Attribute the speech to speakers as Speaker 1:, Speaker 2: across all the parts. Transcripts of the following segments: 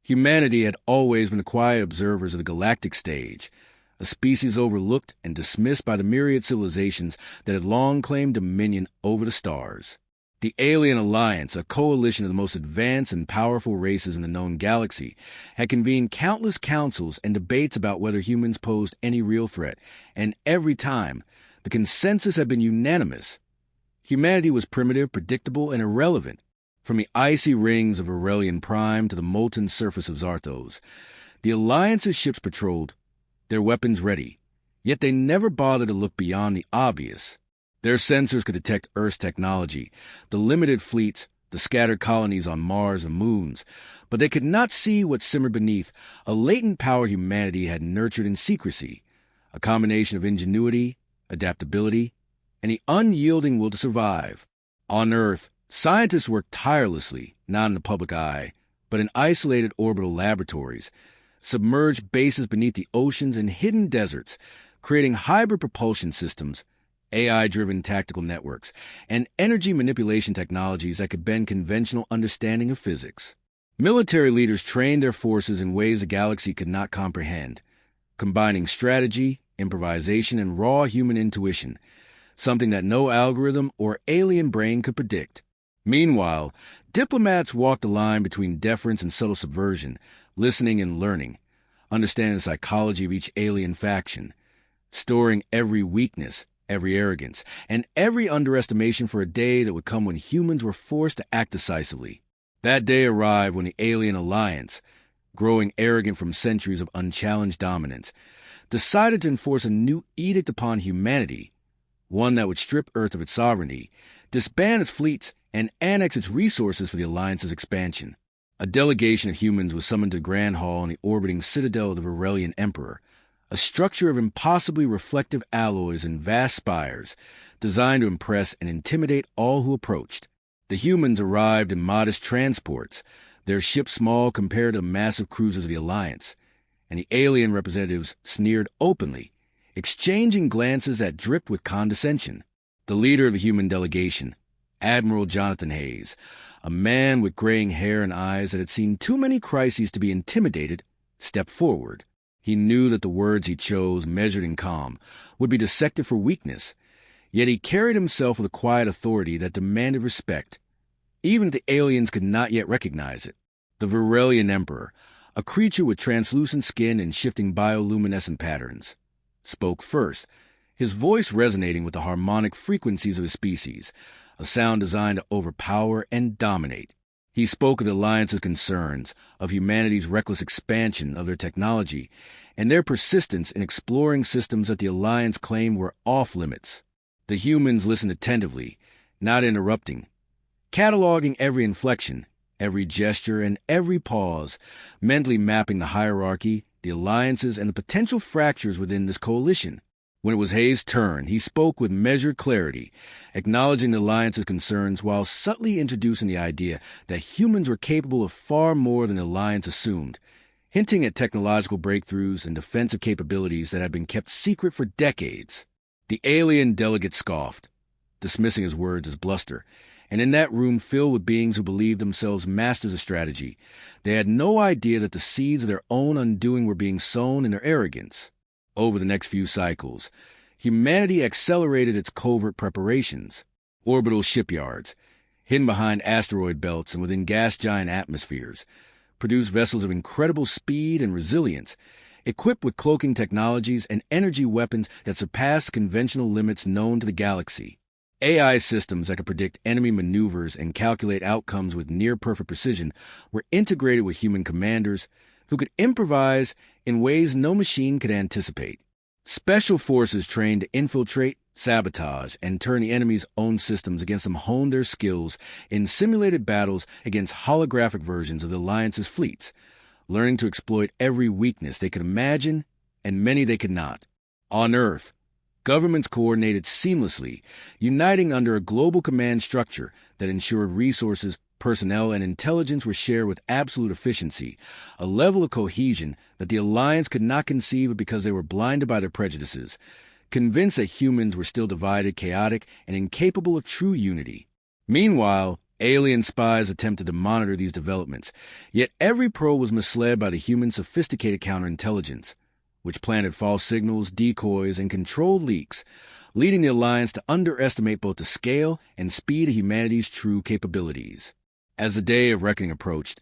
Speaker 1: Humanity had always been the quiet observers of the galactic stage, a species overlooked and dismissed by the myriad civilizations that had long claimed dominion over the stars. The Alien Alliance, a coalition of the most advanced and powerful races in the known galaxy, had convened countless councils and debates about whether humans posed any real threat, and every time, the consensus had been unanimous. Humanity was primitive, predictable, and irrelevant, from the icy rings of Aurelian Prime to the molten surface of Zarthos. The Alliance's ships patrolled, their weapons ready, yet they never bothered to look beyond the obvious. Their sensors could detect Earth's technology, the limited fleets, the scattered colonies on Mars and moons, but they could not see what simmered beneath, a latent power humanity had nurtured in secrecy, a combination of ingenuity, adaptability, and the unyielding will to survive. On Earth, scientists worked tirelessly, not in the public eye, but in isolated orbital laboratories, submerged bases beneath the oceans and hidden deserts, creating hybrid propulsion systems, AI-driven tactical networks, and energy manipulation technologies that could bend conventional understanding of physics. Military leaders trained their forces in ways the galaxy could not comprehend, combining strategy, improvisation, and raw human intuition, something that no algorithm or alien brain could predict. Meanwhile, diplomats walked the line between deference and subtle subversion, listening and learning, understanding the psychology of each alien faction, storing every weakness, every arrogance, and every underestimation for a day that would come when humans were forced to act decisively. That day arrived when the Alien Alliance, growing arrogant from centuries of unchallenged dominance, decided to enforce a new edict upon humanity, one that would strip Earth of its sovereignty, disband its fleets, and annex its resources for the Alliance's expansion. A delegation of humans was summoned to Grand Hall in the orbiting citadel of the Aurelian Emperor, a structure of impossibly reflective alloys and vast spires, designed to impress and intimidate all who approached. The humans arrived in modest transports, their ships small compared to the massive cruisers of the Alliance, and the alien representatives sneered openly, exchanging glances that dripped with condescension. The leader of the human delegation, Admiral Hayes, a man with graying hair and eyes that had seen too many crises to be intimidated, stepped forward. He knew that the words he chose, measured and calm, would be dissected for weakness, yet he carried himself with a quiet authority that demanded respect, even if the aliens could not yet recognize it. The Aurelian Emperor, a creature with translucent skin and shifting bioluminescent patterns, spoke first, his voice resonating with the harmonic frequencies of his species, a sound designed to overpower and dominate. He spoke of the Alliance's concerns, of humanity's reckless expansion of their technology, and their persistence in exploring systems that the Alliance claimed were off-limits. The humans listened attentively, not interrupting, cataloging every inflection, every gesture, and every pause, mentally mapping the hierarchy, the alliances, and the potential fractures within this coalition. When it was Hayes' turn, he spoke with measured clarity, acknowledging the Alliance's concerns while subtly introducing the idea that humans were capable of far more than the Alliance assumed, hinting at technological breakthroughs and defensive capabilities that had been kept secret for decades. The alien delegate scoffed, dismissing his words as bluster, and in that room filled with beings who believed themselves masters of strategy, they had no idea that the seeds of their own undoing were being sown in their arrogance. Over the next few cycles, humanity accelerated its covert preparations. Orbital shipyards, hidden behind asteroid belts and within gas-giant atmospheres, produced vessels of incredible speed and resilience, equipped with cloaking technologies and energy weapons that surpassed conventional limits known to the galaxy. AI systems that could predict enemy maneuvers and calculate outcomes with near-perfect precision were integrated with human commanders who could improvise in ways no machine could anticipate. Special forces trained to infiltrate, sabotage, and turn the enemy's own systems against them honed their skills in simulated battles against holographic versions of the Alliance's fleets, learning to exploit every weakness they could imagine and many they could not. On Earth, governments coordinated seamlessly, uniting under a global command structure that ensured resources, personnel, and intelligence were shared with absolute efficiency, a level of cohesion that the Alliance could not conceive of because they were blinded by their prejudices, convinced that humans were still divided, chaotic, and incapable of true unity. Meanwhile, Alien spies attempted to monitor these developments, yet every probe was misled by the human sophisticated counterintelligence, which planted false signals, decoys, and controlled leaks, leading the Alliance to underestimate both the scale and speed of humanity's true capabilities. As the day of reckoning approached,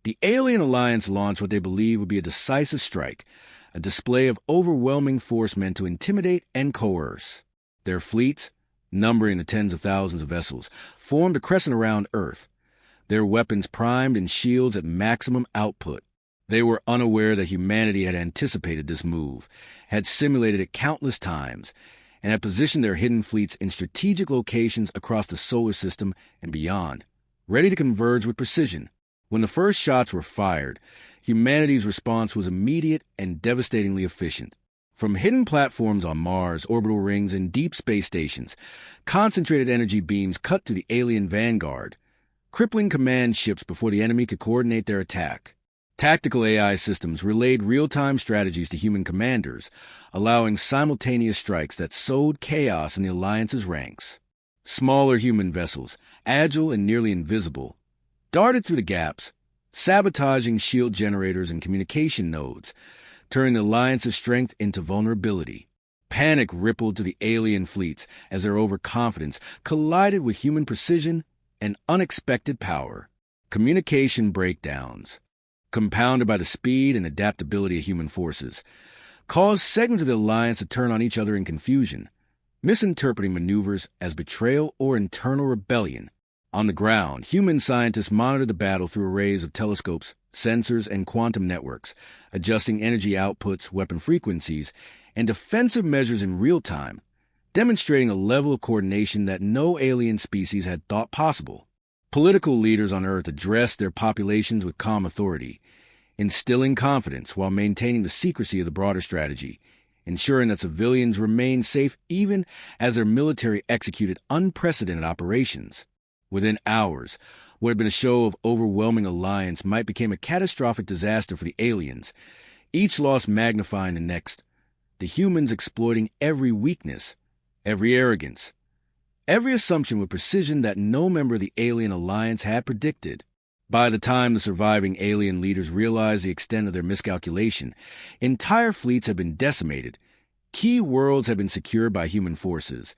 Speaker 1: the Alien Alliance launched what they believed would be a decisive strike, a display of overwhelming force meant to intimidate and coerce. Their fleets, numbering the tens of thousands of vessels, formed a crescent around Earth, their weapons primed and shields at maximum output. They were unaware that humanity had anticipated this move, had simulated it countless times, and had positioned their hidden fleets in strategic locations across the solar system and beyond, ready to converge with precision. When the first shots were fired, humanity's response was immediate and devastatingly efficient. From hidden platforms on Mars, orbital rings, and deep space stations, concentrated energy beams cut through the alien vanguard, crippling command ships before the enemy could coordinate their attack. Tactical AI systems relayed real-time strategies to human commanders, allowing simultaneous strikes that sowed chaos in the Alliance's ranks. Smaller human vessels, agile and nearly invisible, darted through the gaps, sabotaging shield generators and communication nodes, turning the Alliance's strength into vulnerability. Panic rippled through the alien fleets as their overconfidence collided with human precision and unexpected power. Communication breakdowns, compounded by the speed and adaptability of human forces, caused segments of the Alliance to turn on each other in confusion, misinterpreting maneuvers as betrayal or internal rebellion. On the ground, human scientists monitored the battle through arrays of telescopes, sensors, and quantum networks, adjusting energy outputs, weapon frequencies, and defensive measures in real time, demonstrating a level of coordination that no alien species had thought possible. Political leaders on Earth addressed their populations with calm authority, instilling confidence while maintaining the secrecy of the broader strategy, ensuring that civilians remained safe even as their military executed unprecedented operations. Within hours, what had been a show of overwhelming alliance might become a catastrophic disaster for the aliens, each loss magnifying the next, the humans exploiting every weakness, every arrogance, every assumption with precision that no member of the alien alliance had predicted. By the time the surviving alien leaders realized the extent of their miscalculation, entire fleets had been decimated, key worlds had been secured by human forces,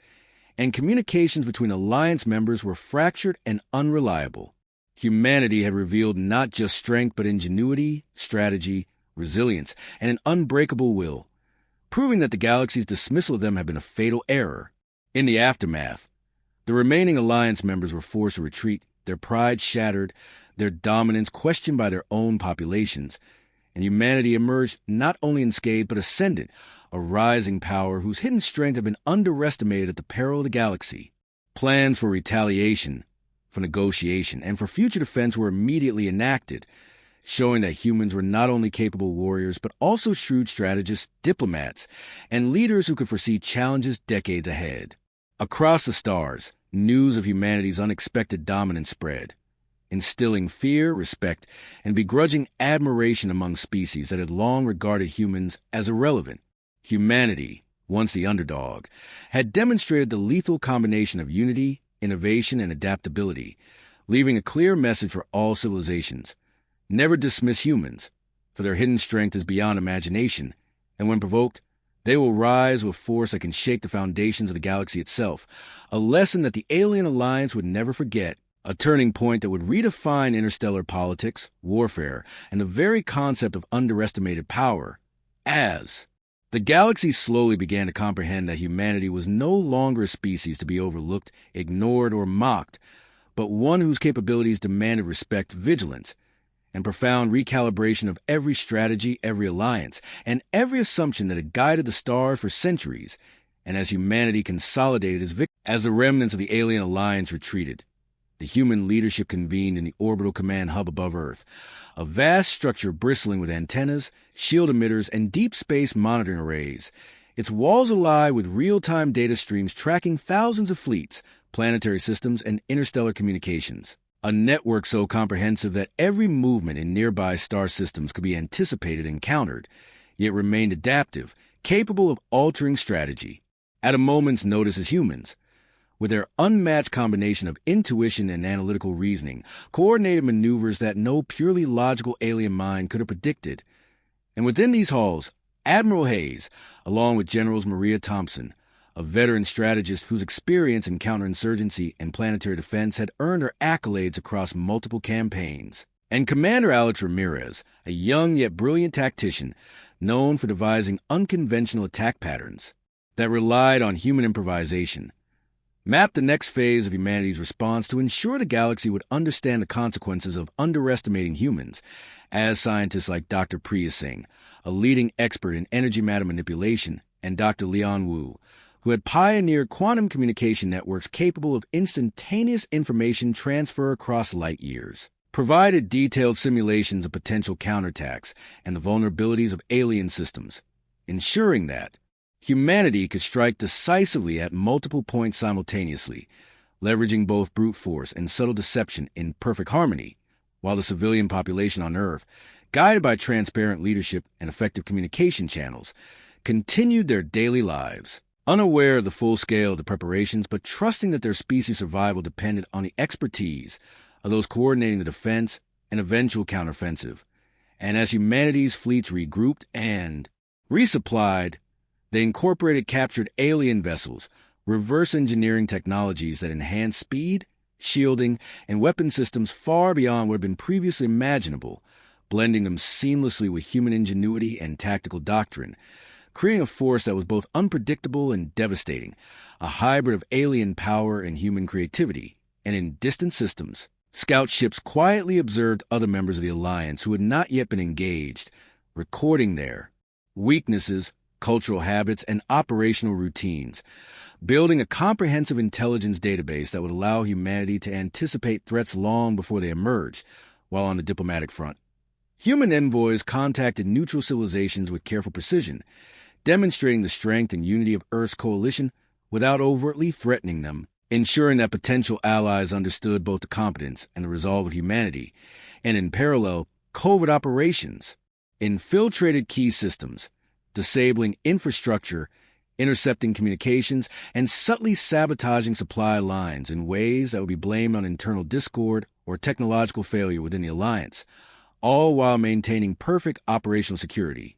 Speaker 1: and communications between alliance members were fractured and unreliable. Humanity had revealed not just strength but ingenuity, strategy, resilience, and an unbreakable will, proving that the galaxy's dismissal of them had been a fatal error. In the aftermath, the remaining alliance members were forced to retreat, their pride shattered, their dominance questioned by their own populations, and humanity emerged not only unscathed but ascendant, a rising power whose hidden strength had been underestimated at the peril of the galaxy. Plans for retaliation, for negotiation, and for future defense were immediately enacted, showing that humans were not only capable warriors but also shrewd strategists, diplomats, and leaders who could foresee challenges decades ahead. Across the stars, news of humanity's unexpected dominance spread, instilling fear, respect, and begrudging admiration among species that had long regarded humans as irrelevant. Humanity, once the underdog, had demonstrated the lethal combination of unity, innovation, and adaptability, leaving a clear message for all civilizations. Never dismiss humans, for their hidden strength is beyond imagination, and when provoked, they will rise with force that can shake the foundations of the galaxy itself, a lesson that the Alien Alliance would never forget, a turning point that would redefine interstellar politics, warfare, and the very concept of underestimated power. As the galaxy slowly began to comprehend that humanity was no longer a species to be overlooked, ignored, or mocked, but one whose capabilities demanded respect, vigilance, and profound recalibration of every strategy, every alliance, and every assumption that had guided the stars for centuries, and as humanity consolidated as the remnants of the Alien Alliance retreated, the human leadership convened in the orbital command hub above Earth, a vast structure bristling with antennas, shield emitters, and deep space monitoring arrays, its walls alive with real-time data streams tracking thousands of fleets, planetary systems, and interstellar communications. A network so comprehensive that every movement in nearby star systems could be anticipated and countered, yet remained adaptive, capable of altering strategy. At a moment's notice as humans, with their unmatched combination of intuition and analytical reasoning, coordinated maneuvers that no purely logical alien mind could have predicted. And within these halls, Admiral Hayes, along with Generals Maria Thompson, a veteran strategist whose experience in counterinsurgency and planetary defense had earned her accolades across multiple campaigns, and Commander Alex Ramirez, a young yet brilliant tactician known for devising unconventional attack patterns that relied on human improvisation, mapped the next phase of humanity's response to ensure the galaxy would understand the consequences of underestimating humans, as scientists like Dr. Priya Singh, a leading expert in energy matter manipulation, and Dr. Leon Wu, who had pioneered quantum communication networks capable of instantaneous information transfer across light years, provided detailed simulations of potential counterattacks and the vulnerabilities of alien systems, ensuring that humanity could strike decisively at multiple points simultaneously, leveraging both brute force and subtle deception in perfect harmony, while the civilian population on Earth, guided by transparent leadership and effective communication channels, continued their daily lives, unaware of the full scale of the preparations, but trusting that their species' survival depended on the expertise of those coordinating the defense and eventual counteroffensive. And as humanity's fleets regrouped and resupplied, they incorporated captured alien vessels, reverse engineering technologies that enhanced speed, shielding, and weapon systems far beyond what had been previously imaginable, blending them seamlessly with human ingenuity and tactical doctrine, creating a force that was both unpredictable and devastating, a hybrid of alien power and human creativity. And in distant systems, scout ships quietly observed other members of the Alliance who had not yet been engaged, recording their weaknesses, cultural habits, and operational routines, building a comprehensive intelligence database that would allow humanity to anticipate threats long before they emerged. While on the diplomatic front, human envoys contacted neutral civilizations with careful precision, demonstrating the strength and unity of Earth's coalition without overtly threatening them, ensuring that potential allies understood both the competence and the resolve of humanity, and in parallel, covert operations infiltrated key systems, disabling infrastructure, intercepting communications, and subtly sabotaging supply lines in ways that would be blamed on internal discord or technological failure within the Alliance, all while maintaining perfect operational security,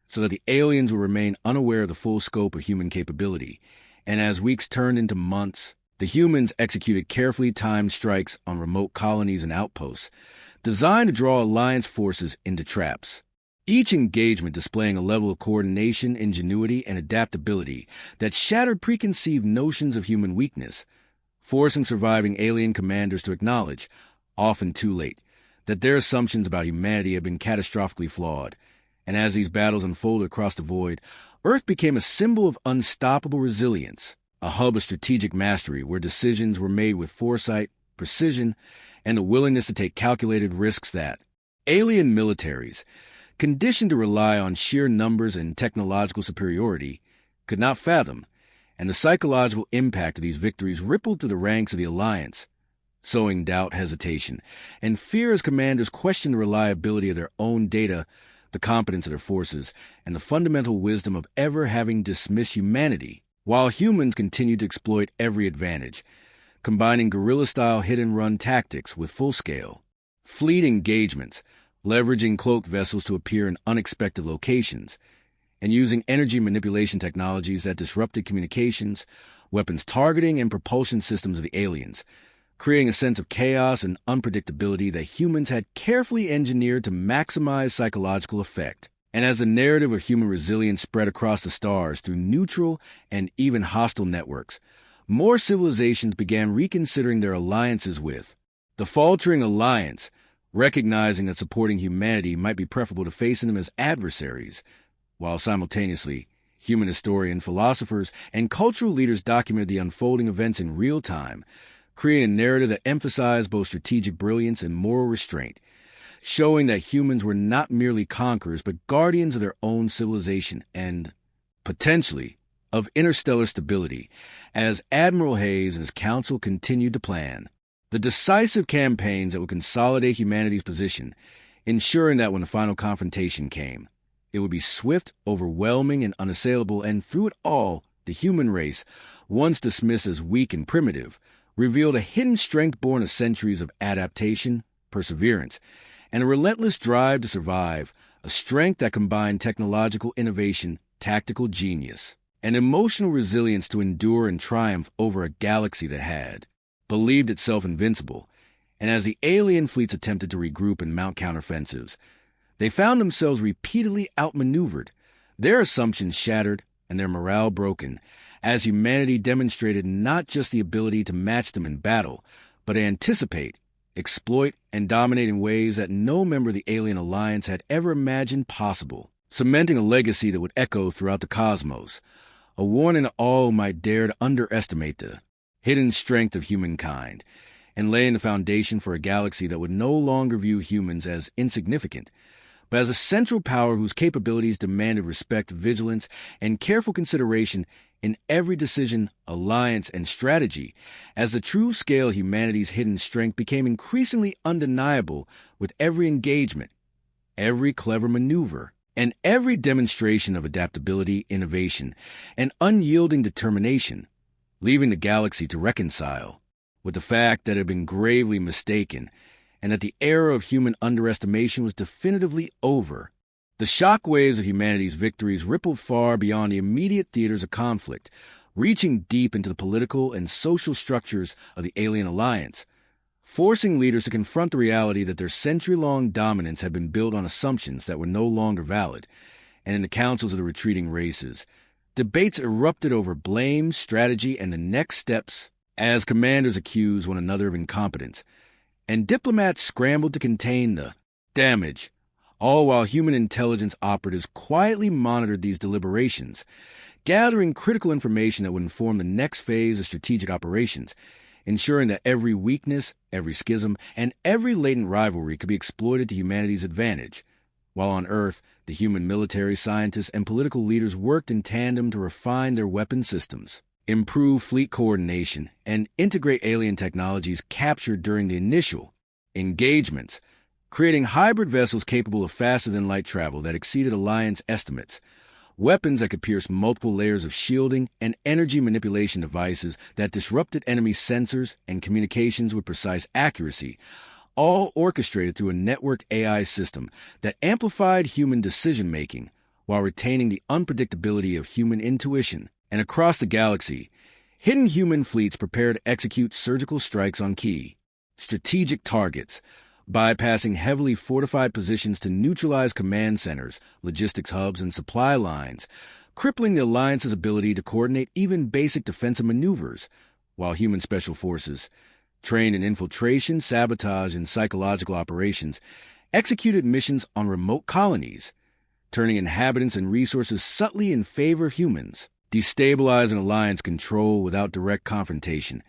Speaker 1: so that the aliens would remain unaware of the full scope of human capability. And as weeks turned into months, the humans executed carefully timed strikes on remote colonies and outposts, designed to draw Alliance forces into traps, each engagement displaying a level of coordination, ingenuity, and adaptability that shattered preconceived notions of human weakness, forcing surviving alien commanders to acknowledge, often too late, that their assumptions about humanity had been catastrophically flawed. And as these battles unfolded across the void, Earth became a symbol of unstoppable resilience, a hub of strategic mastery where decisions were made with foresight, precision, and the willingness to take calculated risks that alien militaries, conditioned to rely on sheer numbers and technological superiority, could not fathom, and the psychological impact of these victories rippled through the ranks of the Alliance, sowing doubt, hesitation, and fear as commanders questioned the reliability of their own data, the competence of their forces, and the fundamental wisdom of ever having dismissed humanity, while humans continued to exploit every advantage, combining guerrilla-style hit-and-run tactics with full-scale fleet engagements, leveraging cloaked vessels to appear in unexpected locations, and using energy manipulation technologies that disrupted communications, weapons targeting, and propulsion systems of the aliens, creating a sense of chaos and unpredictability that humans had carefully engineered to maximize psychological effect. And as the narrative of human resilience spread across the stars through neutral and even hostile networks, more civilizations began reconsidering their alliances with the faltering Alliance, recognizing that supporting humanity might be preferable to facing them as adversaries, while simultaneously, human historians, philosophers, and cultural leaders documented the unfolding events in real time, creating a narrative that emphasized both strategic brilliance and moral restraint, showing that humans were not merely conquerors but guardians of their own civilization and, potentially, of interstellar stability, as Admiral Hayes and his council continued to plan the decisive campaigns that would consolidate humanity's position, ensuring that when the final confrontation came, it would be swift, overwhelming, and unassailable, and through it all, The human race, once dismissed as weak and primitive, revealed a hidden strength born of centuries of adaptation, perseverance, and a relentless drive to survive, a strength that combined technological innovation, tactical genius, and emotional resilience to endure and triumph over a galaxy that had believed itself invincible. And as the alien fleets attempted to regroup and mount counteroffensives, they found themselves repeatedly outmaneuvered, their assumptions shattered, and their morale broken, as humanity demonstrated not just the ability to match them in battle, but to anticipate, exploit, and dominate in ways that no member of the alien alliance had ever imagined possible, cementing a legacy that would echo throughout the cosmos, a warning to all who might dare to underestimate the hidden strength of humankind, and laying the foundation for a galaxy that would no longer view humans as insignificant, but as a central power whose capabilities demanded respect, vigilance, and careful consideration in every decision, alliance, and strategy, as the true scale of humanity's hidden strength became increasingly undeniable with every engagement, every clever maneuver, and every demonstration of adaptability, innovation, and unyielding determination, leaving the galaxy to reconcile with the fact that it had been gravely mistaken and that the era of human underestimation was definitively over. The shock waves of humanity's victories rippled far beyond the immediate theaters of conflict, reaching deep into the political and social structures of the alien alliance, forcing leaders to confront the reality that their century-long dominance had been built on assumptions that were no longer valid. And in the councils of the retreating races, debates erupted over blame, strategy, and the next steps as commanders accused one another of incompetence, and diplomats scrambled to contain the damage, all while human intelligence operatives quietly monitored these deliberations, gathering critical information that would inform the next phase of strategic operations, ensuring that every weakness, every schism, and every latent rivalry could be exploited to humanity's advantage, while on Earth, the human military, scientists, and political leaders worked in tandem to refine their weapon systems, improve fleet coordination, and integrate alien technologies captured during the initial engagements, creating hybrid vessels capable of faster-than-light travel that exceeded Alliance estimates, weapons that could pierce multiple layers of shielding, and energy manipulation devices that disrupted enemy sensors and communications with precise accuracy, all orchestrated through a networked AI system that amplified human decision-making while retaining the unpredictability of human intuition. And across the galaxy, hidden human fleets prepared to execute surgical strikes on key, strategic targets, bypassing heavily fortified positions to neutralize command centers, logistics hubs, and supply lines, crippling the Alliance's ability to coordinate even basic defensive maneuvers, while human special forces, trained in infiltration, sabotage, and psychological operations, executed missions on remote colonies, turning inhabitants and resources subtly in favor of humans, destabilizing Alliance control without direct confrontation.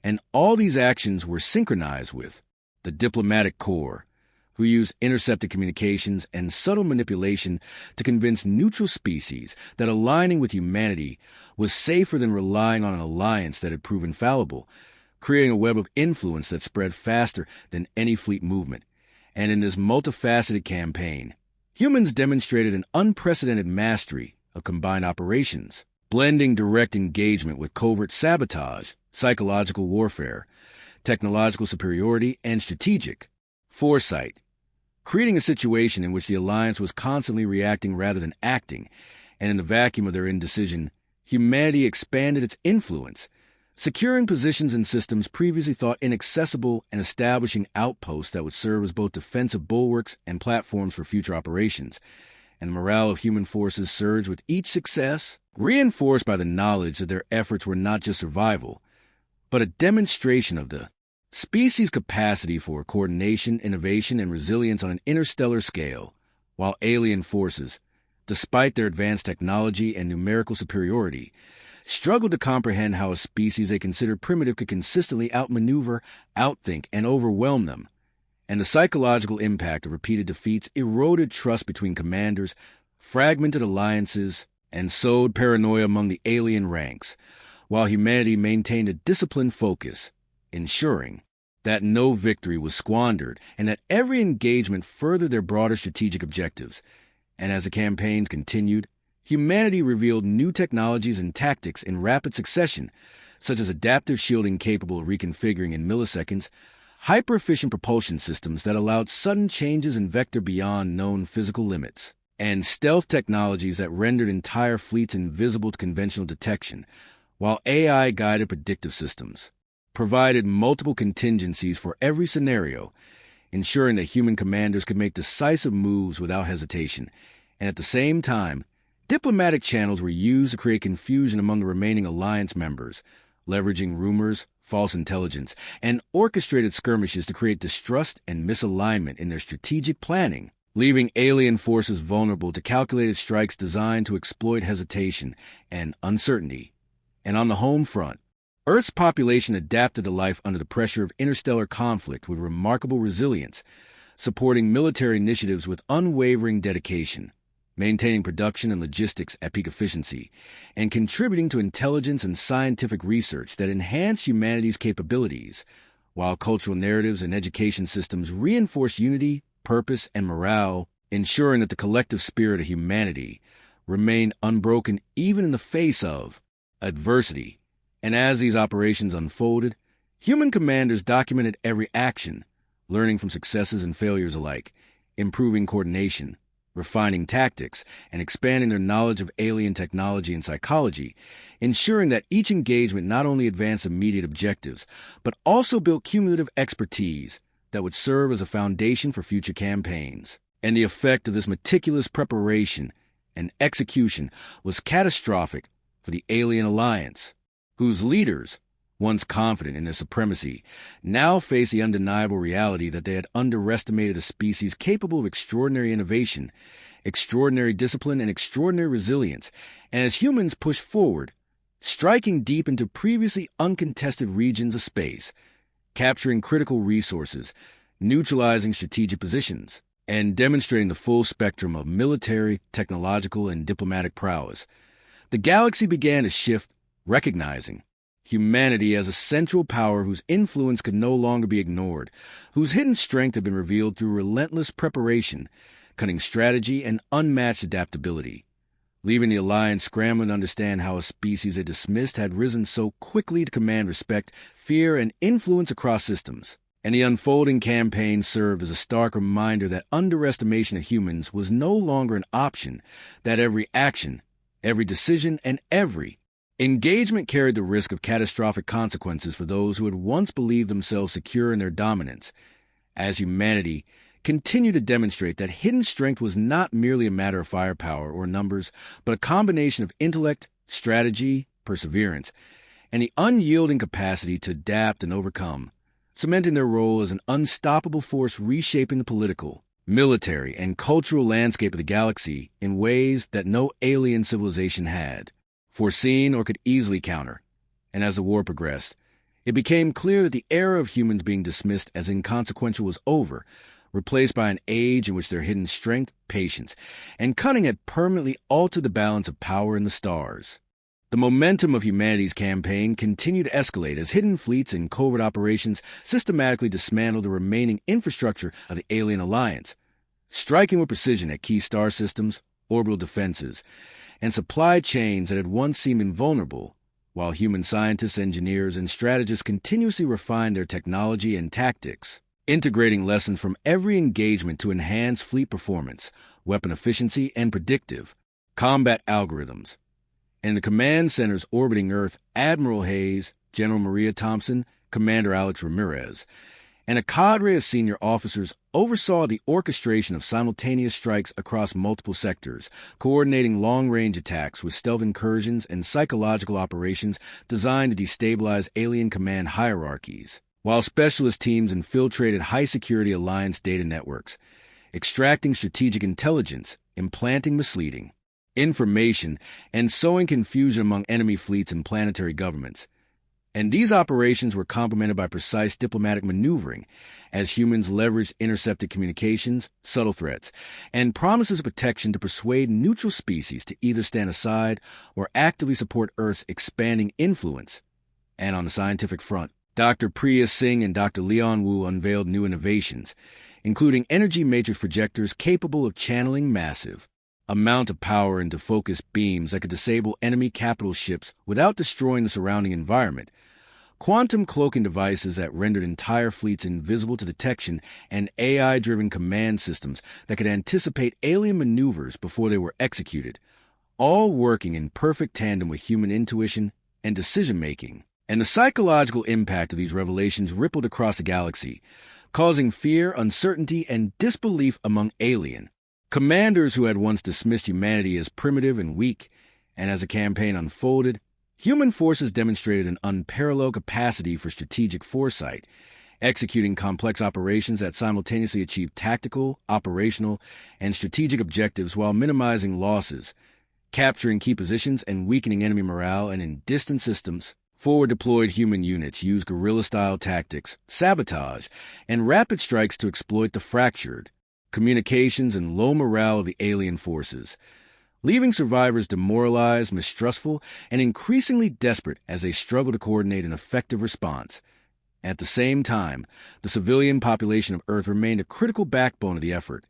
Speaker 1: And all these actions were synchronized with the diplomatic corps, who used intercepted communications and subtle manipulation to convince neutral species that aligning with humanity was safer than relying on an alliance that had proven fallible, creating a web of influence that spread faster than any fleet movement. And in this multifaceted campaign, humans demonstrated an unprecedented mastery of combined operations, blending direct engagement with covert sabotage, psychological warfare, technological superiority, and strategic foresight, creating a situation in which the Alliance was constantly reacting rather than acting, and in the vacuum of their indecision, humanity expanded its influence, securing positions in systems previously thought inaccessible and establishing outposts that would serve as both defensive bulwarks and platforms for future operations. And the morale of human forces surged with each success, reinforced by the knowledge that their efforts were not just survival, but a demonstration of the species' capacity for coordination, innovation, and resilience on an interstellar scale, while alien forces, despite their advanced technology and numerical superiority, struggled to comprehend how a species they considered primitive could consistently outmaneuver, outthink, and overwhelm them. And the psychological impact of repeated defeats eroded trust between commanders, fragmented alliances, and sowed paranoia among the alien ranks, while humanity maintained a disciplined focus, ensuring that no victory was squandered and that every engagement furthered their broader strategic objectives. And as the campaigns continued, humanity revealed new technologies and tactics in rapid succession, such as adaptive shielding capable of reconfiguring in milliseconds, hyper-efficient propulsion systems that allowed sudden changes in vector beyond known physical limits, and stealth technologies that rendered entire fleets invisible to conventional detection, while AI-guided predictive systems provided multiple contingencies for every scenario, ensuring that human commanders could make decisive moves without hesitation. And at the same time, diplomatic channels were used to create confusion among the remaining alliance members, leveraging rumors, false intelligence, and orchestrated skirmishes to create distrust and misalignment in their strategic planning, leaving alien forces vulnerable to calculated strikes designed to exploit hesitation and uncertainty. And on the home front, Earth's population adapted to life under the pressure of interstellar conflict with remarkable resilience, supporting military initiatives with unwavering dedication, maintaining production and logistics at peak efficiency, and contributing to intelligence and scientific research that enhance humanity's capabilities, while cultural narratives and education systems reinforce unity, purpose, and morale, ensuring that the collective spirit of humanity remained unbroken even in the face of adversity. And as these operations unfolded, human commanders documented every action, learning from successes and failures alike, improving coordination, refining tactics, and expanding their knowledge of alien technology and psychology, ensuring that each engagement not only advanced immediate objectives, but also built cumulative expertise that would serve as a foundation for future campaigns. And the effect of this meticulous preparation and execution was catastrophic for the alien alliance, whose leaders, once confident in their supremacy, now faced the undeniable reality that they had underestimated a species capable of extraordinary innovation, extraordinary discipline, and extraordinary resilience. And as humans pushed forward, striking deep into previously uncontested regions of space, capturing critical resources, neutralizing strategic positions, and demonstrating the full spectrum of military, technological, and diplomatic prowess, the galaxy began to shift, recognizing humanity as a central power whose influence could no longer be ignored, whose hidden strength had been revealed through relentless preparation, cunning strategy, and unmatched adaptability, leaving the Alliance scrambling to understand how a species they dismissed had risen so quickly to command respect, fear, and influence across systems. And the unfolding campaign served as a stark reminder that underestimation of humans was no longer an option, that every action, every decision, and every engagement carried the risk of catastrophic consequences for those who had once believed themselves secure in their dominance, as humanity continued to demonstrate that hidden strength was not merely a matter of firepower or numbers, but a combination of intellect, strategy, perseverance, and the unyielding capacity to adapt and overcome, cementing their role as an unstoppable force reshaping the political, military, and cultural landscape of the galaxy in ways that no alien civilization had foreseen or could easily counter. And as the war progressed, it became clear that the era of humans being dismissed as inconsequential was over, replaced by an age in which their hidden strength, patience, and cunning had permanently altered the balance of power in the stars. The momentum of humanity's campaign continued to escalate as hidden fleets and covert operations systematically dismantled the remaining infrastructure of the alien alliance, striking with precision at key star systems, orbital defenses, and supply chains that had once seemed invulnerable, while human scientists, engineers, and strategists continuously refined their technology and tactics, integrating lessons from every engagement to enhance fleet performance, weapon efficiency, and predictive combat algorithms. In the command centers orbiting Earth, Admiral Hayes, General Maria Thompson, Commander Alex Ramirez, and a cadre of senior officers oversaw the orchestration of simultaneous strikes across multiple sectors, coordinating long-range attacks with stealth incursions and psychological operations designed to destabilize alien command hierarchies, while specialist teams infiltrated high-security alliance data networks, extracting strategic intelligence, implanting misleading information, and sowing confusion among enemy fleets and planetary governments. And these operations were complemented by precise diplomatic maneuvering, as humans leveraged intercepted communications, subtle threats, and promises of protection to persuade neutral species to either stand aside or actively support Earth's expanding influence. And on the scientific front, Dr. Priya Singh and Dr. Leon Wu unveiled new innovations, including energy matrix projectors capable of channeling massive a mount of power into focused beams that could disable enemy capital ships without destroying the surrounding environment, quantum cloaking devices that rendered entire fleets invisible to detection, and AI-driven command systems that could anticipate alien maneuvers before they were executed, all working in perfect tandem with human intuition and decision-making. And the psychological impact of these revelations rippled across the galaxy, causing fear, uncertainty, and disbelief among alien commanders who had once dismissed humanity as primitive and weak. And as the campaign unfolded, human forces demonstrated an unparalleled capacity for strategic foresight, executing complex operations that simultaneously achieved tactical, operational, and strategic objectives while minimizing losses, capturing key positions and weakening enemy morale. And in distant systems, forward-deployed human units used guerrilla-style tactics, sabotage, and rapid strikes to exploit the fractured communications and low morale of the alien forces, leaving survivors demoralized, mistrustful, and increasingly desperate as they struggle to coordinate an effective response. At the same time, the civilian population of Earth remained a critical backbone of the effort,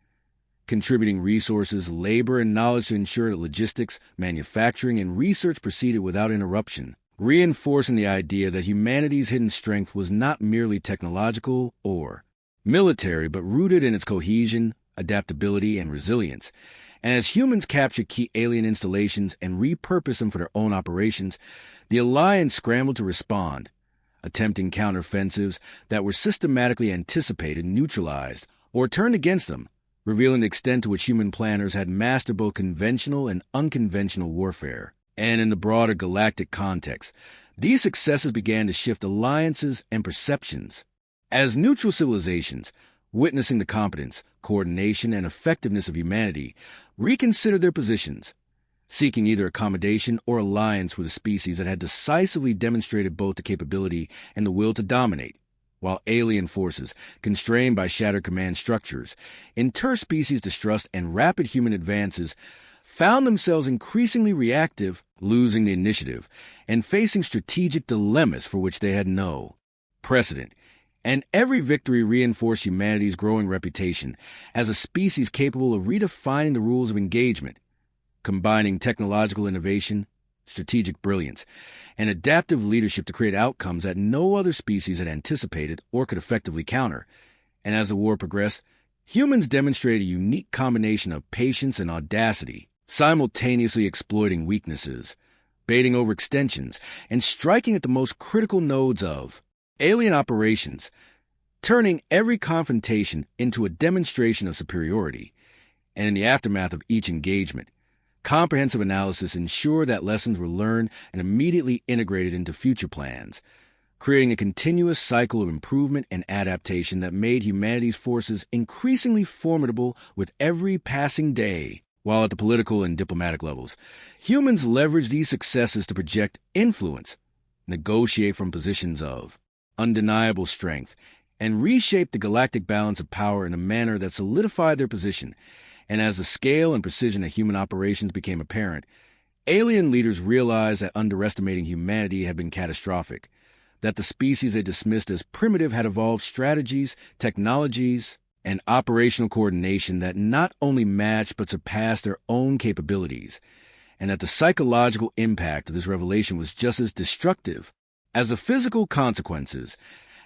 Speaker 1: contributing resources, labor, and knowledge to ensure that logistics, manufacturing, and research proceeded without interruption, reinforcing the idea that humanity's hidden strength was not merely technological or military, but rooted in its cohesion, adaptability, and resilience. And as humans captured key alien installations and repurposed them for their own operations, the Alliance scrambled to respond, attempting counteroffensives that were systematically anticipated, neutralized, or turned against them, revealing the extent to which human planners had mastered both conventional and unconventional warfare. And in the broader galactic context, these successes began to shift alliances and perceptions. As neutral civilizations, witnessing the competence, coordination, and effectiveness of humanity, reconsidered their positions, seeking either accommodation or alliance with a species that had decisively demonstrated both the capability and the will to dominate, while alien forces, constrained by shattered command structures, interspecies distrust, and rapid human advances, found themselves increasingly reactive, losing the initiative, and facing strategic dilemmas for which they had no precedent. And every victory reinforced humanity's growing reputation as a species capable of redefining the rules of engagement, combining technological innovation, strategic brilliance, and adaptive leadership to create outcomes that no other species had anticipated or could effectively counter. And as the war progressed, humans demonstrated a unique combination of patience and audacity, simultaneously exploiting weaknesses, baiting overextensions, and striking at the most critical nodes of alien operations, turning every confrontation into a demonstration of superiority. And in the aftermath of each engagement, comprehensive analysis ensured that lessons were learned and immediately integrated into future plans, creating a continuous cycle of improvement and adaptation that made humanity's forces increasingly formidable with every passing day. While at the political and diplomatic levels, humans leveraged these successes to project influence, negotiate from positions of undeniable strength, and reshape the galactic balance of power in a manner that solidified their position. And as the scale and precision of human operations became apparent, alien leaders realized that underestimating humanity had been catastrophic, that the species they dismissed as primitive had evolved strategies, technologies, and operational coordination that not only matched but surpassed their own capabilities, and that the psychological impact of this revelation was just as destructive as the physical consequences,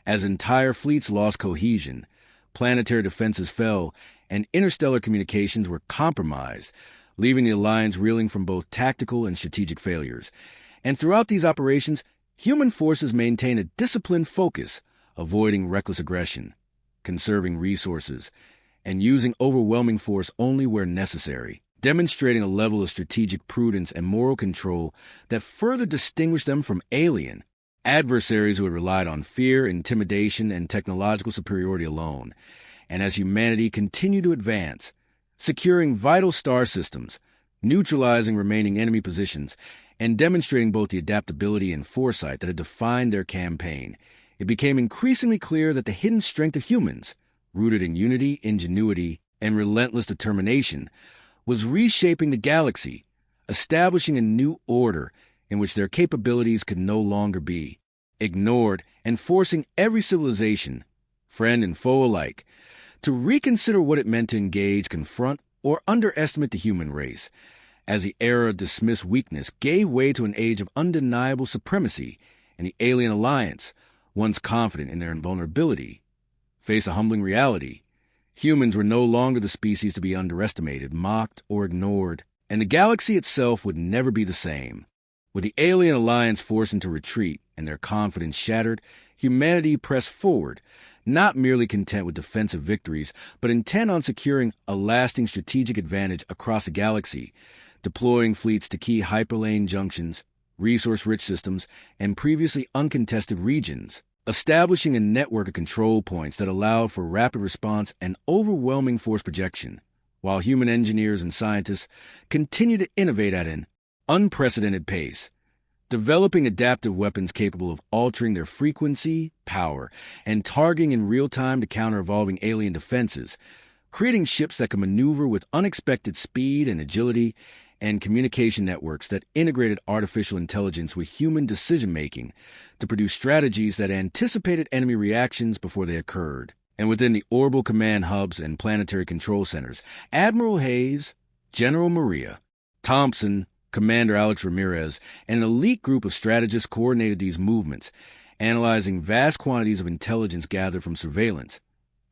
Speaker 1: as entire fleets lost cohesion, planetary defenses fell, and interstellar communications were compromised, leaving the Alliance reeling from both tactical and strategic failures. And throughout these operations, human forces maintained a disciplined focus, avoiding reckless aggression, conserving resources, and using overwhelming force only where necessary, demonstrating a level of strategic prudence and moral control that further distinguished them from alien adversaries who had relied on fear, intimidation, and technological superiority alone. And as humanity continued to advance, securing vital star systems, neutralizing remaining enemy positions, and demonstrating both the adaptability and foresight that had defined their campaign, it became increasingly clear that the hidden strength of humans, rooted in unity, ingenuity, and relentless determination, was reshaping the galaxy, establishing a new order in which their capabilities could no longer be ignored, and forcing every civilization, friend and foe alike, to reconsider what it meant to engage, confront, or underestimate the human race, as the era of dismissed weakness gave way to an age of undeniable supremacy, and the alien alliance, once confident in their invulnerability, faced a humbling reality. Humans were no longer the species to be underestimated, mocked, or ignored, and the galaxy itself would never be the same. With the alien alliance forced into retreat and their confidence shattered, humanity pressed forward, not merely content with defensive victories, but intent on securing a lasting strategic advantage across the galaxy, deploying fleets to key hyperlane junctions, resource-rich systems, and previously uncontested regions, establishing a network of control points that allowed for rapid response and overwhelming force projection, while human engineers and scientists continue to innovate at an unprecedented pace, developing adaptive weapons capable of altering their frequency, power, and targeting in real time to counter evolving alien defenses, creating ships that can maneuver with unexpected speed and agility, and communication networks that integrated artificial intelligence with human decision-making to produce strategies that anticipated enemy reactions before they occurred. And within the orbital command hubs and planetary control centers, Admiral Hayes, General Maria Thompson, Commander Alex Ramirez, and an elite group of strategists coordinated these movements, analyzing vast quantities of intelligence gathered from surveillance,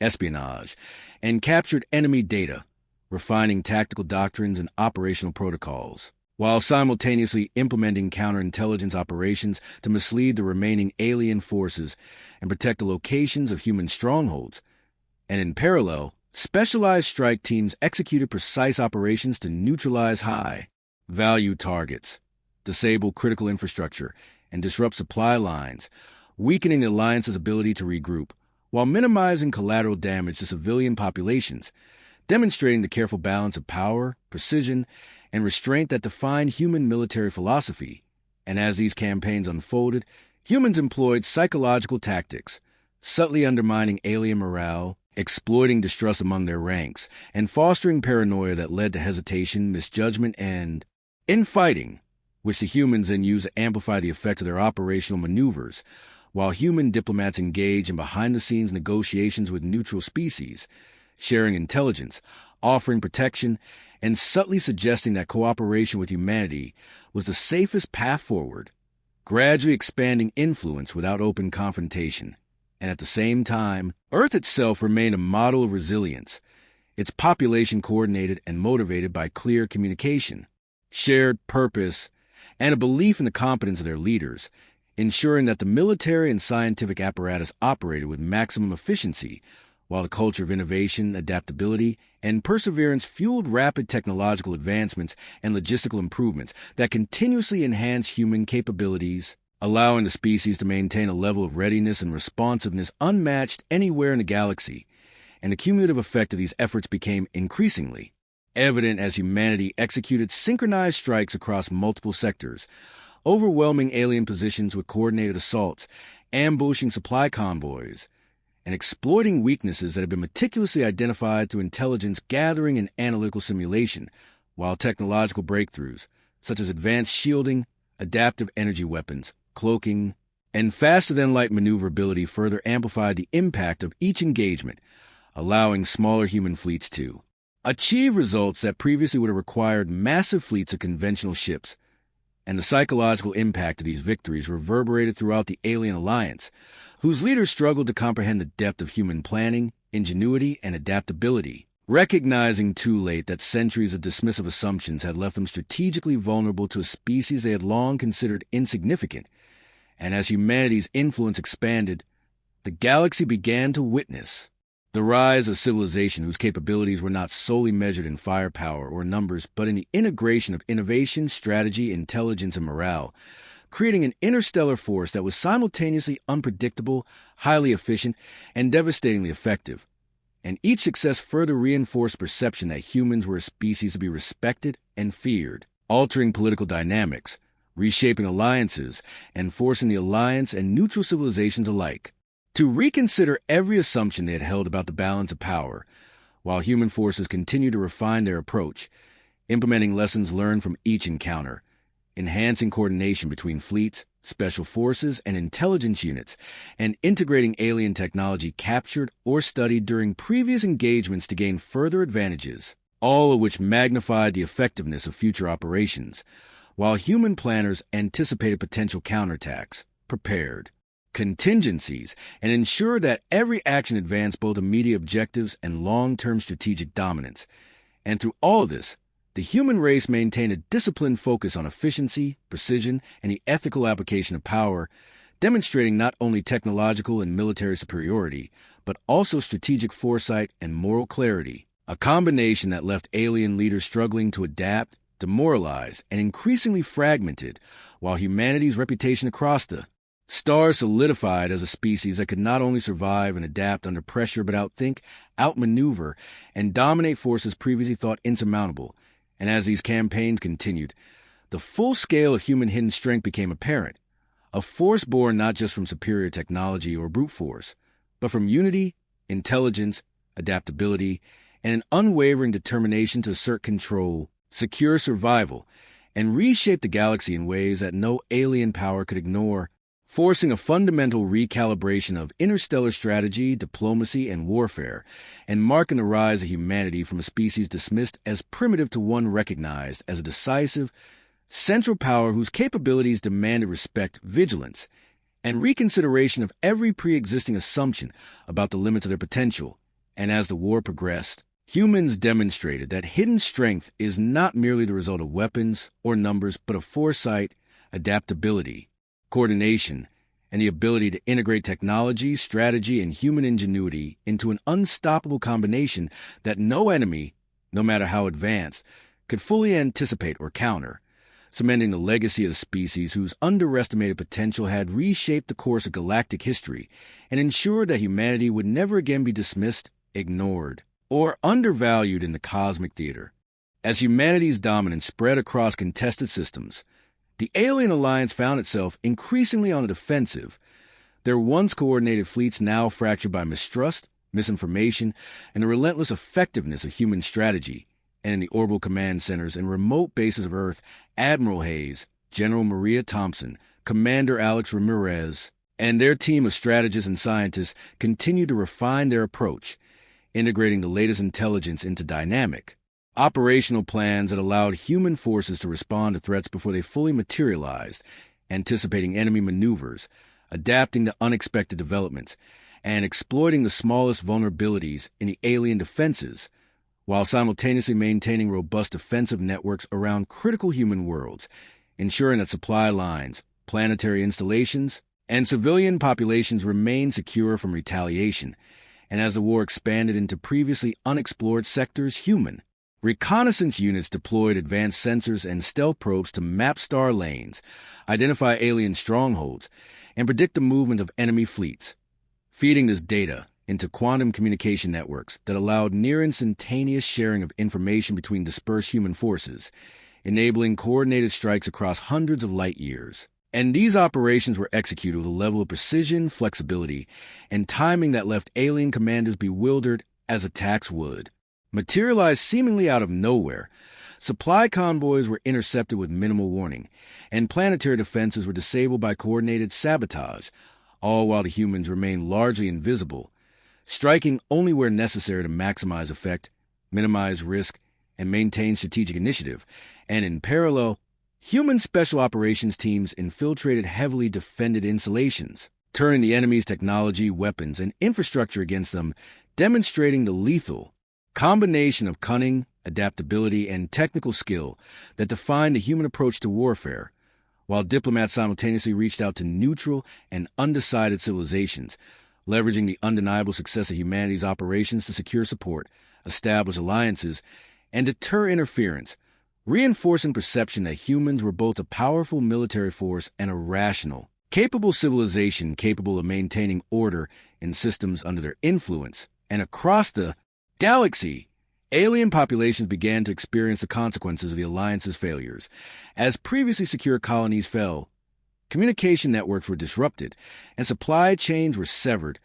Speaker 1: espionage, and captured enemy data, refining tactical doctrines and operational protocols, while simultaneously implementing counterintelligence operations to mislead the remaining alien forces and protect the locations of human strongholds. And in parallel, specialized strike teams executed precise operations to neutralize high-value targets, disable critical infrastructure, and disrupt supply lines, weakening the alliance's ability to regroup, while minimizing collateral damage to civilian populations, demonstrating the careful balance of power, precision, and restraint that defined human military philosophy. And as these campaigns unfolded, humans employed psychological tactics, subtly undermining alien morale, exploiting distrust among their ranks, and fostering paranoia that led to hesitation, misjudgment, and infighting, which the humans then used to amplify the effect of their operational maneuvers, while human diplomats engage in behind-the-scenes negotiations with neutral species, sharing intelligence, offering protection, and subtly suggesting that cooperation with humanity was the safest path forward, gradually expanding influence without open confrontation. And at the same time, Earth itself remained a model of resilience, its population coordinated and motivated by clear communication, shared purpose, and a belief in the competence of their leaders, ensuring that the military and scientific apparatus operated with maximum efficiency, while the culture of innovation, adaptability, and perseverance fueled rapid technological advancements and logistical improvements that continuously enhanced human capabilities, allowing the species to maintain a level of readiness and responsiveness unmatched anywhere in the galaxy. And the cumulative effect of these efforts became increasingly evident as humanity executed synchronized strikes across multiple sectors, overwhelming alien positions with coordinated assaults, ambushing supply convoys, and exploiting weaknesses that have been meticulously identified through intelligence gathering and analytical simulation, while technological breakthroughs, such as advanced shielding, adaptive energy weapons, cloaking, and faster-than-light maneuverability further amplified the impact of each engagement, allowing smaller human fleets to achieve results that previously would have required massive fleets of conventional ships. And the psychological impact of these victories reverberated throughout the alien alliance, whose leaders struggled to comprehend the depth of human planning, ingenuity, and adaptability, recognizing too late that centuries of dismissive assumptions had left them strategically vulnerable to a species they had long considered insignificant. And as humanity's influence expanded, the galaxy began to witness the rise of civilization whose capabilities were not solely measured in firepower or numbers, but in the integration of innovation, strategy, intelligence, and morale, creating an interstellar force that was simultaneously unpredictable, highly efficient, and devastatingly effective. And each success further reinforced perception that humans were a species to be respected and feared, altering political dynamics, reshaping alliances, and forcing the alliance and neutral civilizations alike to reconsider every assumption they had held about the balance of power, while human forces continued to refine their approach, implementing lessons learned from each encounter, enhancing coordination between fleets, special forces, and intelligence units, and integrating alien technology captured or studied during previous engagements to gain further advantages, all of which magnified the effectiveness of future operations, while human planners anticipated potential counterattacks, prepared contingencies, and ensured that every action advanced both immediate objectives and long-term strategic dominance. And through all this, the human race maintained a disciplined focus on efficiency, precision, and the ethical application of power, demonstrating not only technological and military superiority, but also strategic foresight and moral clarity, a combination that left alien leaders struggling to adapt, demoralized, and increasingly fragmented, while humanity's reputation across the stars solidified as a species that could not only survive and adapt under pressure but outthink, outmaneuver, and dominate forces previously thought insurmountable. And as these campaigns continued, the full scale of human hidden strength became apparent, a force born not just from superior technology or brute force, but from unity, intelligence, adaptability, and an unwavering determination to assert control, secure survival, and reshape the galaxy in ways that no alien power could ignore, forcing a fundamental recalibration of interstellar strategy, diplomacy, and warfare, and marking the rise of humanity from a species dismissed as primitive to one recognized as a decisive, central power whose capabilities demanded respect, vigilance, and reconsideration of every pre-existing assumption about the limits of their potential. And as the war progressed, humans demonstrated that hidden strength is not merely the result of weapons or numbers, but of foresight, adaptability, coordination, and the ability to integrate technology, strategy, and human ingenuity into an unstoppable combination that no enemy, no matter how advanced, could fully anticipate or counter, cementing the legacy of the species whose underestimated potential had reshaped the course of galactic history and ensured that humanity would never again be dismissed, ignored, or undervalued in the cosmic theater. As humanity's dominance spread across contested systems, the alien alliance found itself increasingly on the defensive, their once coordinated fleets now fractured by mistrust, misinformation, and the relentless effectiveness of human strategy. And in the orbital command centers and remote bases of Earth, Admiral Hayes, General Maria Thompson, Commander Alex Ramirez, and their team of strategists and scientists continued to refine their approach, integrating the latest intelligence into dynamic, operational plans that allowed human forces to respond to threats before they fully materialized, anticipating enemy maneuvers, adapting to unexpected developments, and exploiting the smallest vulnerabilities in the alien defenses, while simultaneously maintaining robust defensive networks around critical human worlds, ensuring that supply lines, planetary installations, and civilian populations remained secure from retaliation. And as the war expanded into previously unexplored sectors, human reconnaissance units deployed advanced sensors and stealth probes to map star lanes, identify alien strongholds, and predict the movement of enemy fleets, feeding this data into quantum communication networks that allowed near-instantaneous sharing of information between dispersed human forces, enabling coordinated strikes across hundreds of light years. And these operations were executed with a level of precision, flexibility, and timing that left alien commanders bewildered as attacks would materialize seemingly out of nowhere. Supply convoys were intercepted with minimal warning, and planetary defenses were disabled by coordinated sabotage, all while the humans remained largely invisible, striking only where necessary to maximize effect, minimize risk, and maintain strategic initiative. And in parallel, human special operations teams infiltrated heavily defended installations, turning the enemy's technology, weapons, and infrastructure against them, demonstrating the lethal combination of cunning, adaptability, and technical skill that defined the human approach to warfare, while diplomats simultaneously reached out to neutral and undecided civilizations, leveraging the undeniable success of humanity's operations to secure support, establish alliances, and deter interference, reinforcing perception that humans were both a powerful military force and a rational, capable civilization capable of maintaining order in systems under their influence. And across the galaxy, alien populations began to experience the consequences of the Alliance's failures. As previously secure colonies fell, communication networks were disrupted, and supply chains were severed,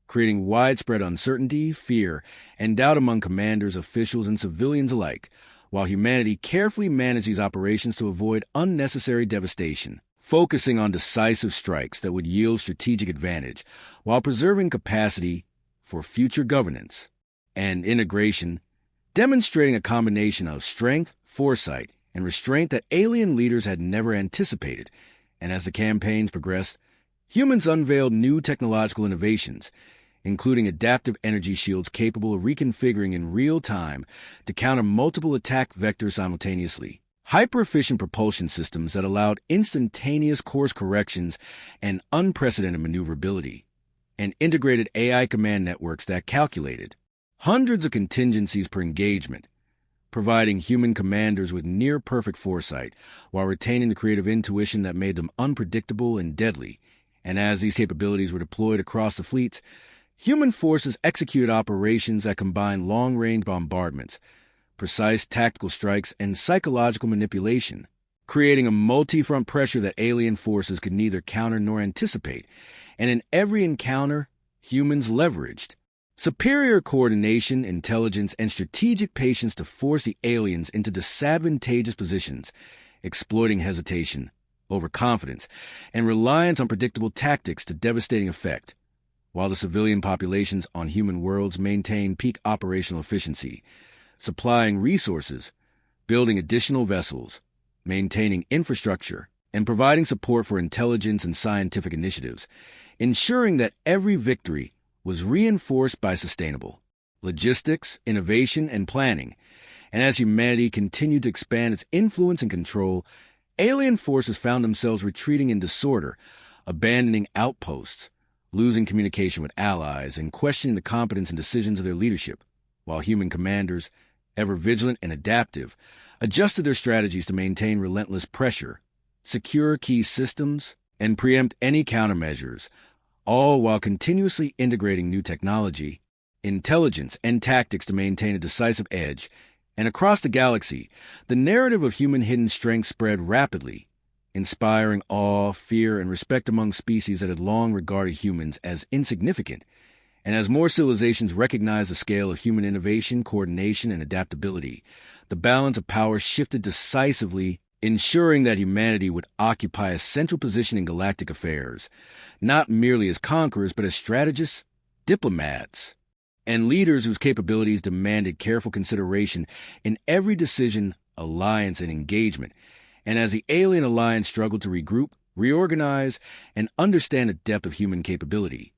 Speaker 1: creating widespread uncertainty, fear, and doubt among commanders, officials, and civilians alike, while humanity carefully managed these operations to avoid unnecessary devastation, focusing on decisive strikes that would yield strategic advantage, while preserving capacity for future governance and integration. demonstrating a combination of strength, foresight, and restraint that alien leaders had never anticipated. And as the campaigns progressed, humans unveiled new technological innovations, including adaptive energy shields capable of reconfiguring in real time to counter multiple attack vectors simultaneously, hyper-efficient propulsion systems that allowed instantaneous course corrections and unprecedented maneuverability, and integrated AI command networks that calculated hundreds of contingencies per engagement, providing human commanders with near-perfect foresight while retaining the creative intuition that made them unpredictable and deadly. And as these capabilities were deployed across the fleets, human forces executed operations that combined long-range bombardments, precise tactical strikes, and psychological manipulation, creating a multi-front pressure that alien forces could neither counter nor anticipate. And in every encounter, humans leveraged superior coordination, intelligence, and strategic patience to force the aliens into disadvantageous positions, exploiting hesitation, overconfidence, and reliance on predictable tactics to devastating effect, while the civilian populations on human worlds maintain peak operational efficiency, supplying resources, building additional vessels, maintaining infrastructure, and providing support for intelligence and scientific initiatives, ensuring that every victory was reinforced by sustainable logistics, innovation, and planning. And as humanity continued to expand its influence and control, alien forces found themselves retreating in disorder, abandoning outposts, losing communication with allies, and questioning the competence and decisions of their leadership, while human commanders, ever vigilant and adaptive, adjusted their strategies to maintain relentless pressure, secure key systems, and preempt any countermeasures, all while continuously integrating new technology, intelligence, and tactics to maintain a decisive edge. And across the galaxy, the narrative of human hidden strength spread rapidly, inspiring awe, fear, and respect among species that had long regarded humans as insignificant. And as more civilizations recognized the scale of human innovation, coordination, and adaptability, the balance of power shifted decisively, ensuring that humanity would occupy a central position in galactic affairs, not merely as conquerors, but as strategists, diplomats, and leaders whose capabilities demanded careful consideration in every decision, alliance, and engagement. And as the alien alliance struggled to regroup, reorganize, and understand the depth of human capability,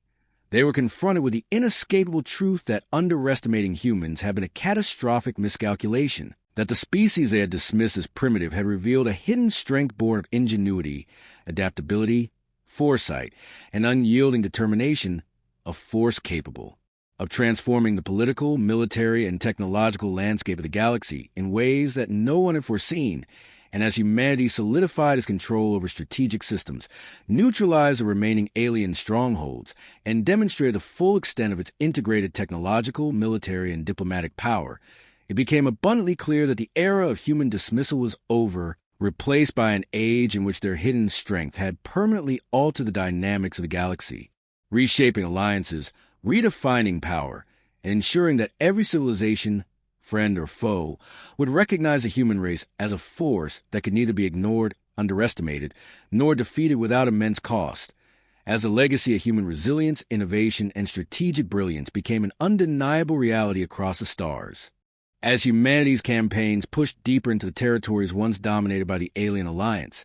Speaker 1: they were confronted with the inescapable truth that underestimating humans had been a catastrophic miscalculation, that the species they had dismissed as primitive had revealed a hidden strength born of ingenuity, adaptability, foresight, and unyielding determination, a force capable of transforming the political, military, and technological landscape of the galaxy in ways that no one had foreseen. And as humanity solidified its control over strategic systems, neutralized the remaining alien strongholds, and demonstrated the full extent of its integrated technological, military, and diplomatic power, it became abundantly clear that the era of human dismissal was over, replaced by an age in which their hidden strength had permanently altered the dynamics of the galaxy, reshaping alliances, redefining power, and ensuring that every civilization, friend or foe, would recognize the human race as a force that could neither be ignored, underestimated, nor defeated without immense cost, as the legacy of human resilience, innovation, and strategic brilliance became an undeniable reality across the stars. As humanity's campaigns pushed deeper into the territories once dominated by the alien alliance,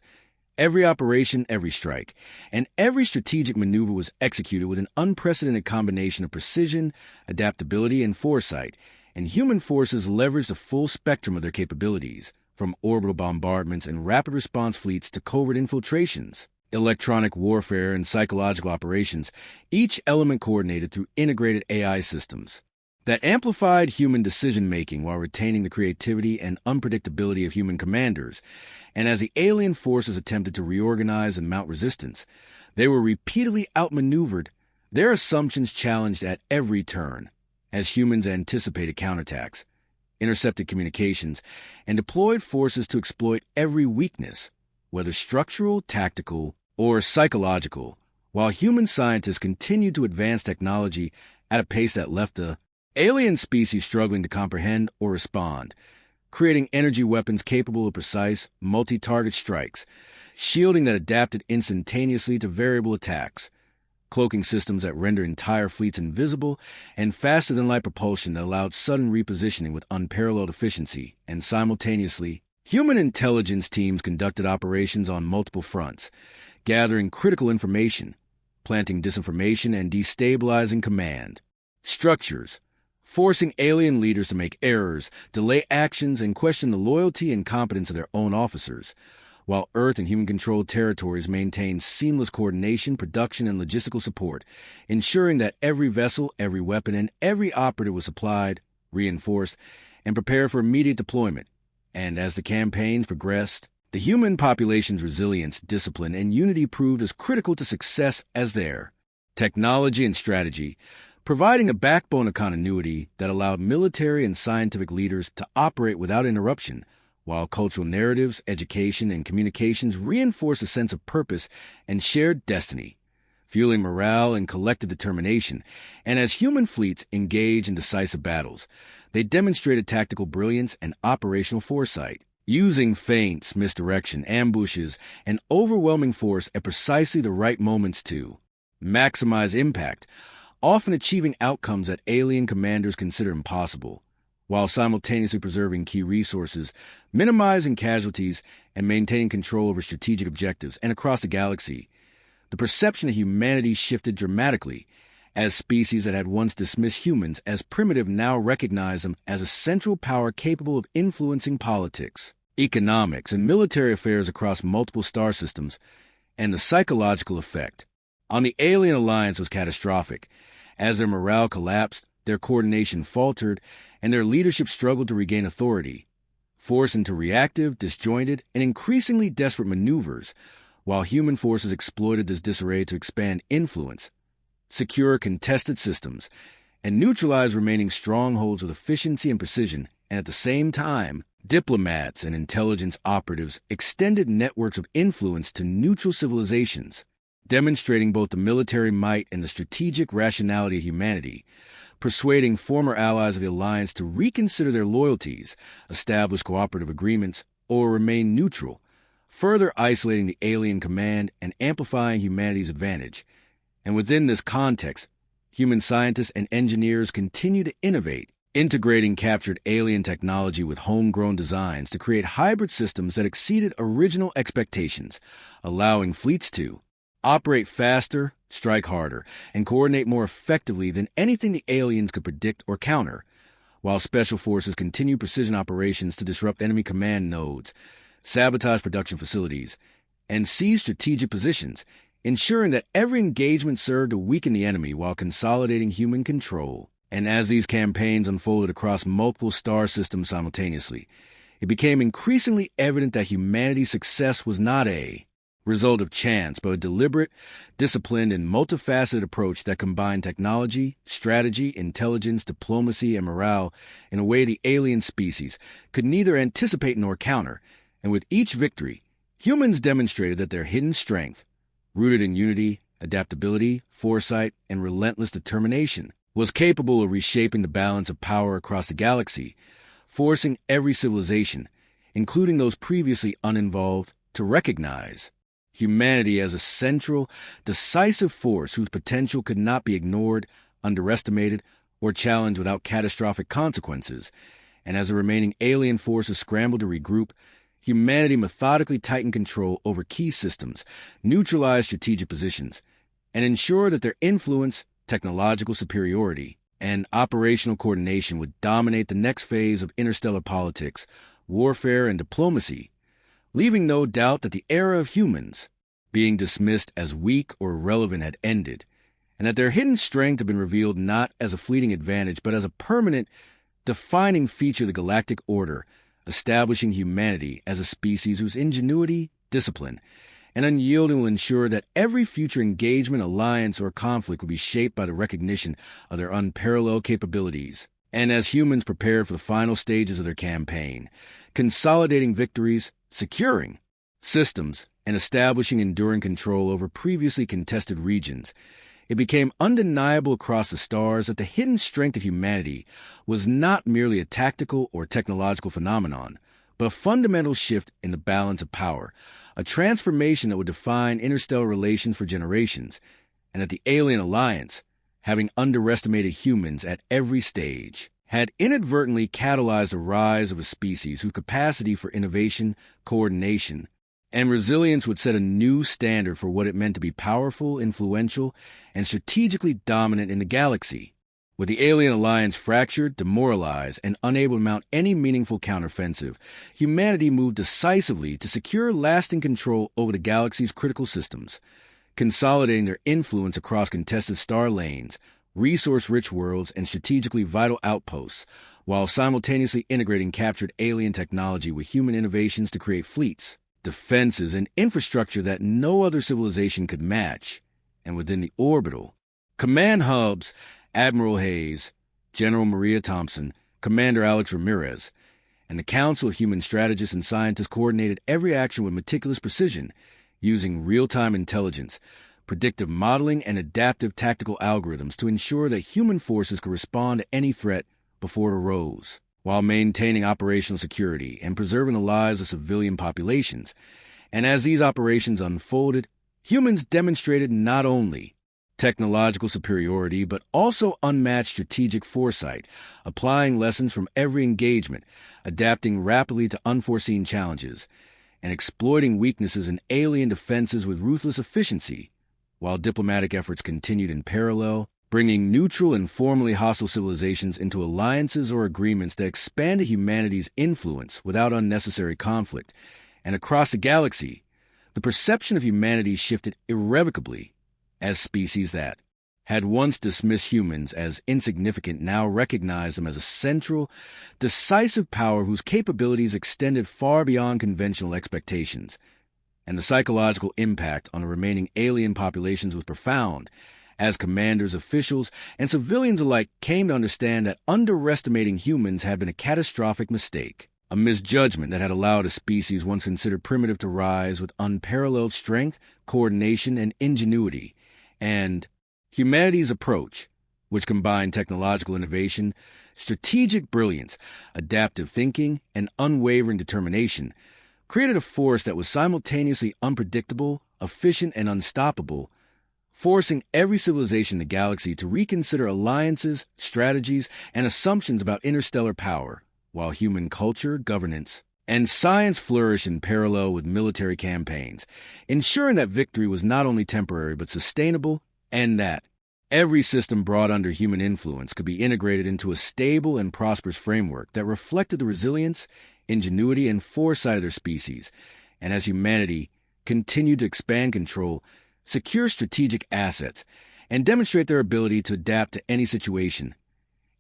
Speaker 1: every operation, every strike, and every strategic maneuver was executed with an unprecedented combination of precision, adaptability, and foresight, and human forces leveraged the full spectrum of their capabilities, from orbital bombardments and rapid response fleets to covert infiltrations, electronic warfare, and psychological operations, each element coordinated through integrated AI systems that amplified human decision-making while retaining the creativity and unpredictability of human commanders. And as the alien forces attempted to reorganize and mount resistance, they were repeatedly outmaneuvered, their assumptions challenged at every turn, as humans anticipated counterattacks, intercepted communications, and deployed forces to exploit every weakness, whether structural, tactical, or psychological, while human scientists continued to advance technology at a pace that left the alien species struggling to comprehend or respond, creating energy weapons capable of precise, multi-target strikes, shielding that adapted instantaneously to variable attacks, cloaking systems that render entire fleets invisible, and faster-than-light propulsion that allowed sudden repositioning with unparalleled efficiency, and simultaneously, human intelligence teams conducted operations on multiple fronts, gathering critical information, planting disinformation, and destabilizing command structures, forcing alien leaders to make errors, delay actions, and question the loyalty and competence of their own officers, while Earth and human-controlled territories maintained seamless coordination, production, and logistical support, ensuring that every vessel, every weapon, and every operative was supplied, reinforced, and prepared for immediate deployment. And as the campaigns progressed, the human population's resilience, discipline, and unity proved as critical to success as their technology and strategy, providing a backbone of continuity that allowed military and scientific leaders to operate without interruption, while cultural narratives, education, and communications reinforced a sense of purpose and shared destiny, fueling morale and collective determination. And as human fleets engaged in decisive battles, they demonstrated tactical brilliance and operational foresight, using feints, misdirection, ambushes, and overwhelming force at precisely the right moments to maximize impact, often achieving outcomes that alien commanders consider impossible, while simultaneously preserving key resources, minimizing casualties, and maintaining control over strategic objectives. And across the galaxy, the perception of humanity shifted dramatically, as species that had once dismissed humans as primitive now recognized them as a central power capable of influencing politics, economics, and military affairs across multiple star systems. And the psychological effect on the alien alliance was catastrophic. As their morale collapsed, their coordination faltered, and their leadership struggled to regain authority, forced into reactive, disjointed, and increasingly desperate maneuvers, while human forces exploited this disarray to expand influence, secure contested systems, and neutralize remaining strongholds with efficiency and precision. And at the same time, diplomats and intelligence operatives extended networks of influence to neutral civilizations, demonstrating both the military might and the strategic rationality of humanity, persuading former allies of the alliance to reconsider their loyalties, establish cooperative agreements, or remain neutral, further isolating the alien command and amplifying humanity's advantage. And within this context, human scientists and engineers continue to innovate, integrating captured alien technology with homegrown designs to create hybrid systems that exceeded original expectations, allowing fleets to operate faster, strike harder, and coordinate more effectively than anything the aliens could predict or counter, while special forces continue precision operations to disrupt enemy command nodes, sabotage production facilities, and seize strategic positions, ensuring that every engagement served to weaken the enemy while consolidating human control. And as these campaigns unfolded across multiple star systems simultaneously, it became increasingly evident that humanity's success was not a result of chance, but a deliberate, disciplined, and multifaceted approach that combined technology, strategy, intelligence, diplomacy, and morale in a way the alien species could neither anticipate nor counter. And with each victory, humans demonstrated that their hidden strength, rooted in unity, adaptability, foresight, and relentless determination, was capable of reshaping the balance of power across the galaxy, forcing every civilization, including those previously uninvolved, to recognize humanity as a central, decisive force whose potential could not be ignored, underestimated, or challenged without catastrophic consequences. And as the remaining alien forces scrambled to regroup, humanity methodically tightened control over key systems, neutralized strategic positions, and ensured that their influence, technological superiority, and operational coordination would dominate the next phase of interstellar politics, warfare, and diplomacy, leaving no doubt that the era of humans being dismissed as weak or irrelevant had ended, and that their hidden strength had been revealed not as a fleeting advantage, but as a permanent, defining feature of the galactic order, establishing humanity as a species whose ingenuity, discipline, and unyielding will ensure that every future engagement, alliance, or conflict will be shaped by the recognition of their unparalleled capabilities. And as humans prepared for the final stages of their campaign, consolidating victories, securing systems, and establishing enduring control over previously contested regions, it became undeniable across the stars that the hidden strength of humanity was not merely a tactical or technological phenomenon, but a fundamental shift in the balance of power, a transformation that would define interstellar relations for generations. and that the alien alliance, having underestimated humans at every stage, had inadvertently catalyzed the rise of a species whose capacity for innovation, coordination, and resilience would set a new standard for what it meant to be powerful, influential, and strategically dominant in the galaxy. With the alien alliance fractured, demoralized, and unable to mount any meaningful counteroffensive, humanity moved decisively to secure lasting control over the galaxy's critical systems, consolidating their influence across contested star lanes, resource-rich worlds, and strategically vital outposts, while simultaneously integrating captured alien technology with human innovations to create fleets, defenses, and infrastructure that no other civilization could match. And within the orbital, command hubs, Admiral Hayes, General Maria Thompson, Commander Alex Ramirez, and the Council of Human Strategists and Scientists coordinated every action with meticulous precision, using real-time intelligence, predictive modeling, and adaptive tactical algorithms to ensure that human forces could respond to any threat before it arose, while maintaining operational security and preserving the lives of civilian populations. And as these operations unfolded, humans demonstrated not only technological superiority, but also unmatched strategic foresight, applying lessons from every engagement, adapting rapidly to unforeseen challenges, and exploiting weaknesses in alien defenses with ruthless efficiency, while diplomatic efforts continued in parallel, bringing neutral and formerly hostile civilizations into alliances or agreements that expanded humanity's influence without unnecessary conflict. And across the galaxy, the perception of humanity shifted irrevocably, as species that had once dismissed humans as insignificant now recognized them as a central, decisive power whose capabilities extended far beyond conventional expectations. And the psychological impact on the remaining alien populations was profound, as commanders, officials, and civilians alike came to understand that underestimating humans had been a catastrophic mistake, a misjudgment that had allowed a species once considered primitive to rise with unparalleled strength, coordination, and ingenuity. And humanity's approach, which combined technological innovation, strategic brilliance, adaptive thinking, and unwavering determination, created a force that was simultaneously unpredictable, efficient, and unstoppable, forcing every civilization in the galaxy to reconsider alliances, strategies, and assumptions about interstellar power, while human culture, governance, and science flourished in parallel with military campaigns, ensuring that victory was not only temporary but sustainable, and that every system brought under human influence could be integrated into a stable and prosperous framework that reflected the resilience, ingenuity, and foresight of their species. And as humanity continued to expand control, secure strategic assets, and demonstrate their ability to adapt to any situation,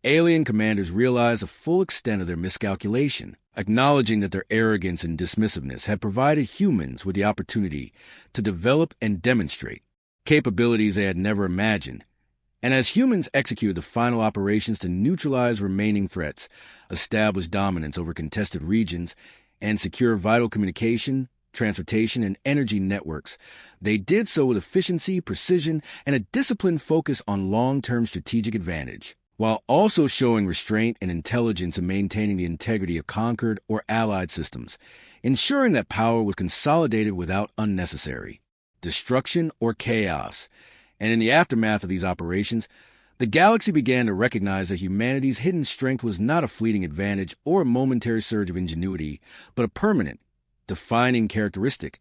Speaker 1: alien commanders realized the full extent of their miscalculation, acknowledging that their arrogance and dismissiveness had provided humans with the opportunity to develop and demonstrate capabilities they had never imagined. And as humans executed the final operations to neutralize remaining threats, establish dominance over contested regions, and secure vital communication, transportation, and energy networks, they did so with efficiency, precision, and a disciplined focus on long-term strategic advantage, while also showing restraint and intelligence in maintaining the integrity of conquered or allied systems, ensuring that power was consolidated without unnecessary destruction or chaos. And in the aftermath of these operations, the galaxy began to recognize that humanity's hidden strength was not a fleeting advantage or a momentary surge of ingenuity, but a permanent, defining characteristic,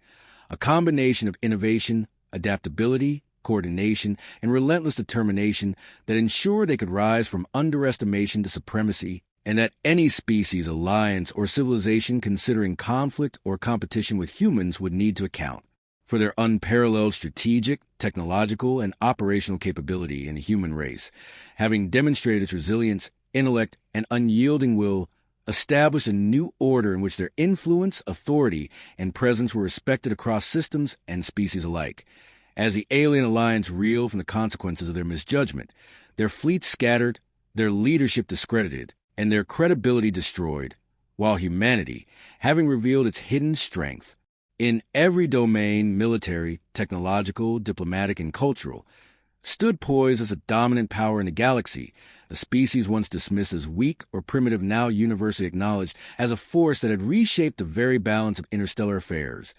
Speaker 1: a combination of innovation, adaptability, coordination, and relentless determination that ensured they could rise from underestimation to supremacy, and that any species, alliance, or civilization considering conflict or competition with humans would need to account for their unparalleled strategic, technological, and operational capability in the human race, having demonstrated its resilience, intellect, and unyielding will, established a new order in which their influence, authority, and presence were respected across systems and species alike. As the alien alliance reeled from the consequences of their misjudgment, their fleets scattered, their leadership discredited, and their credibility destroyed, while humanity, having revealed its hidden strength in every domain, military, technological, diplomatic, and cultural, stood poised as a dominant power in the galaxy, a species once dismissed as weak or primitive now universally acknowledged as a force that had reshaped the very balance of interstellar affairs.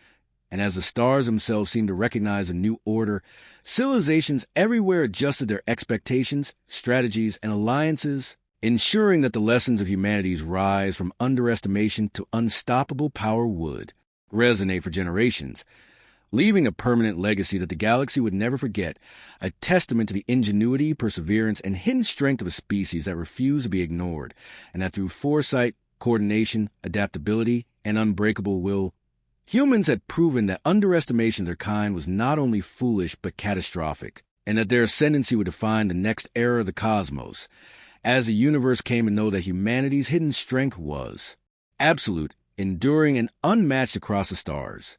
Speaker 1: And as the stars themselves seemed to recognize a new order, civilizations everywhere adjusted their expectations, strategies, and alliances, ensuring that the lessons of humanity's rise from underestimation to unstoppable power would resonate for generations, leaving a permanent legacy that the galaxy would never forget, a testament to the ingenuity, perseverance, and hidden strength of a species that refused to be ignored, and that through foresight, coordination, adaptability, and unbreakable will, humans had proven that underestimation of their kind was not only foolish but catastrophic, and that their ascendancy would define the next era of the cosmos, as the universe came to know that humanity's hidden strength was absolute, enduring, and unmatched across the stars.